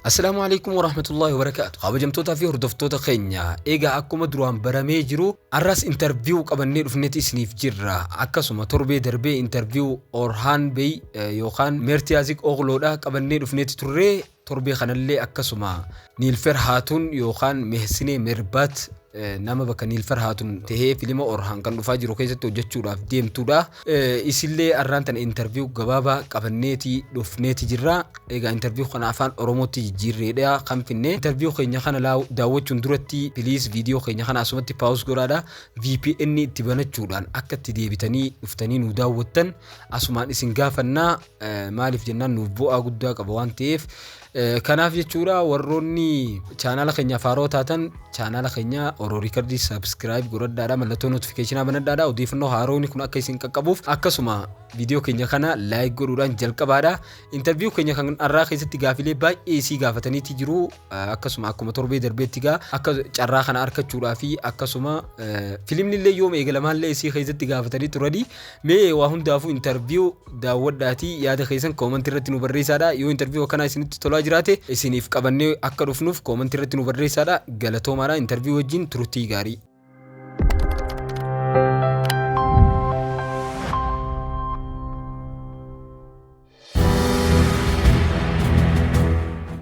السلام عليكم ورحمة الله وبركاته. قابجمتوتا في هردفتوتا خينيا إيجا أكوما دروان برامي جرو الراس انترفيو قبني رفنتي سنيف جرا أكاسوما تربي دربي انترفيو أورهان بي يوخان ميرتيازيك أغلودا قبني رفنتي تري تربي خانالي أكاسوما نيلفر هاتون يوخان مهسيني مربات nama bakka Niilfar Haatun tahee filima Orhaan kan dhufaa jiru keessatti hojjechuudhaaf deemtuudha. Isillee arraantan interview gabaabaa qabanneeti dhufneeti jirra. Egaa interview kana afaan Oromootti jijjiirreedha kan finne. Interview keenya kana daawwachuun duratti please video keenya kana asumatti pause godhaadha. VPN itti banachuudhaan akka itti deebitanii dhuftanii nu daawwattan asumaan isin gaafannaa maaliif jennaan nuuf bu'aa guddaa qaba waan ta'eef. Kanaaf jechuudha warroonni channel keenya faaroo taatan channel keenya Oro Recordii subscribe godhadhaa mallattoo notification banadhaa odeeffannoo haarooni kun akka isin qaqqabuuf akkasuma video keenya kana like godhuudhaan jalqabaadha. Interview keenya kan arraa keessatti gaafilee baay'ee isii gaafataniiti jiru akkasuma akkuma torbee darbeetti akka carraa kana argachuudhaa fi akkasuma filimni illee yoom eegalamaallee isii keessatti gaafatanii turani mee waa hundaafuu interview daawwadhaatii yaada keessan comment irratti nu barreessaa. Yoo interview kana isinitti tolaa jiraate isiniif qabannee akka dhufnuuf comment irratti nu barreessaa. Galatoomaa interview wajjin turtii gaarii.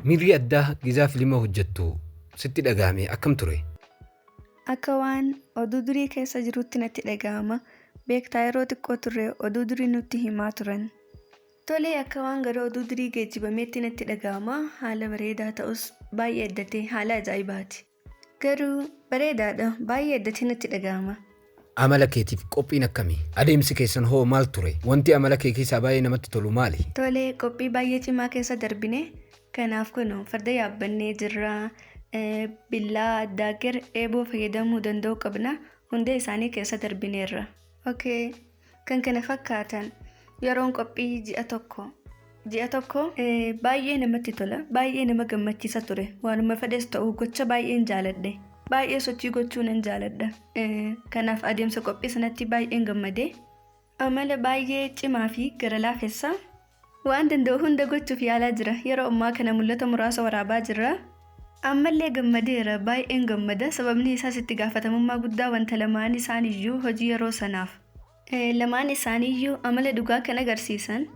Miirri addaa gizaa filima hojjettu sitti dhagahame akkam ture? Akka waan oduu durii keessa jirutti natti dhagahama. Beektaa yeroo xiqqoo turre oduu durii nutti himaa turan. Tolee akka waan gara oduu durii geejjibameetti natti dhagahama. Haala bareedaa ta'us baay'ee addatee haala ajaa'ibaati. Garuu bareedaadha baay'ee addatee natti dhagahama. Amala keetiif qophiin akkamii? Adeemsi keessan hoo maal ture? Wanti amala kee keessaa baay'ee namatti tolu maali? Tolee qophii baay'ee cimaa keessa darbine. Kanaaf kun farda yaabbannee jirra. Billaa addaa gara eeboo fayyadamuu danda'u qabna. Hunda isaanii keessa darbineerra. Okay. Kan kana fakkaatan yeroon qophii ji'a tokko baay'ee namatti tola. Baay'ee nama gammachiisa ture. Waanuma fedhes ta'u gocha baay'een jaaladhe. Baay'ee sochii gochuu nan jaaladha. Kanaaf adeemsa qophii sanatti baay'een gammade. Amala baay'ee cimaa fi gara laafessa. Waan danda'u hunda gochuuf yaalaa jira. Yeroo ammaa kana mul'ata muraasa waraabaa jirra. Ammallee gammadeera baay'een gammada. Sababni isaas itti gaafatamummaa guddaa wanta lamaan isaaniiyyuu hojii yeroo sanaaf. Lamaan isaaniiyyuu amala dhugaa kan agarsiisan.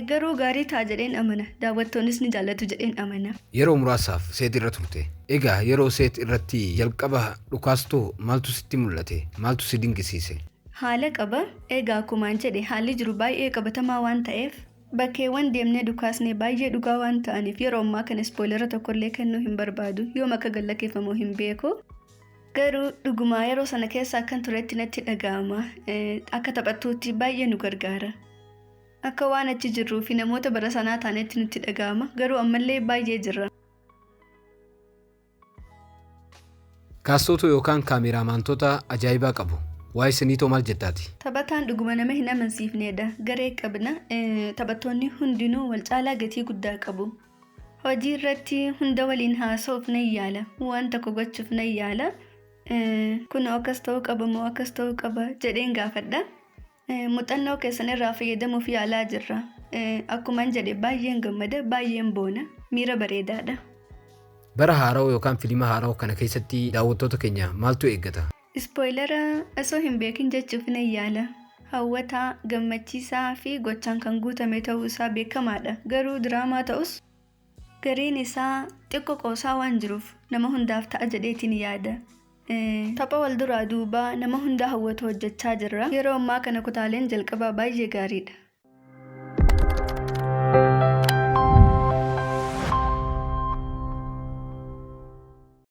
Garuu gaarii ta'a jedheen amana. Daawwattoonnis ni jaallatu jedheen amana. Yeroo muraasaaf seet irra turte. Egaa yeroo seet irratti jalqaba dhukaastuu maaltu sitti mul'ate? Maaltu si dinqisiise? Haala qaba. Egaa akkumaan jedhe haalli jiru baay'ee qabatamaa waan ta'eef bakkeewwan deemnee dhukaasnee baay'ee dhugaa waan ta'aniif yeroo ammaa kana spoilera tokkollee kennuu hin barbaadu. Yoom akka galakeeffamu hin beeku. Garuu dhugumaa yeroo sana keessa akkan turetti natti dhagahama. Akka taphattuutti baay'ee nu gargaara. Akka waan achi jirruu fi namoota bara sanaa taanetti nutti dhagahama. Garuu ammallee baay'ee jirra. Kaastota yookaan kaameraamaantota ajaa'ibaa qabu. Waa isiniitoo maal jettaati? Taphataan dhuguma nama hin amansiifnedha. Garee qabna. Taphattoonni hundinuu wal caalaa gatii guddaa qabu. Hojii irratti hunda waliin haasa'uuf nan yaala. Waan tokko gochuuf nan yaala. Kun akkas ta'uu qaba moo akkas ta'uu qaba jedheen gaafadha. Muuxannoo keessan irraa fayyadamuuf yaalaa jirra. Akkumaan jedhe baay'een gammada baay'een boona. Miira bareedaadha. Bara haaraw yookaan filima haaraw kana keessatti daawwattoota keenya maaltu eeggata? Spoilera osoo hin beekin jechuuf nan yaala. Hawwataa, gammachiisaa fi gochaan kan guutame ta'uu isaa beekamaadha. Garuu diraamaa ta'us gariin isaa xiqqoo qoosaa waan jiruuf nama hundaaf ta'a jedheetiin yaada. Tapha wal duraa duubaa nama hundaa hawwatu hojjechaa jirra. Yeroo ammaa kana kutaaleen jalqabaa baay'ee gaariidha.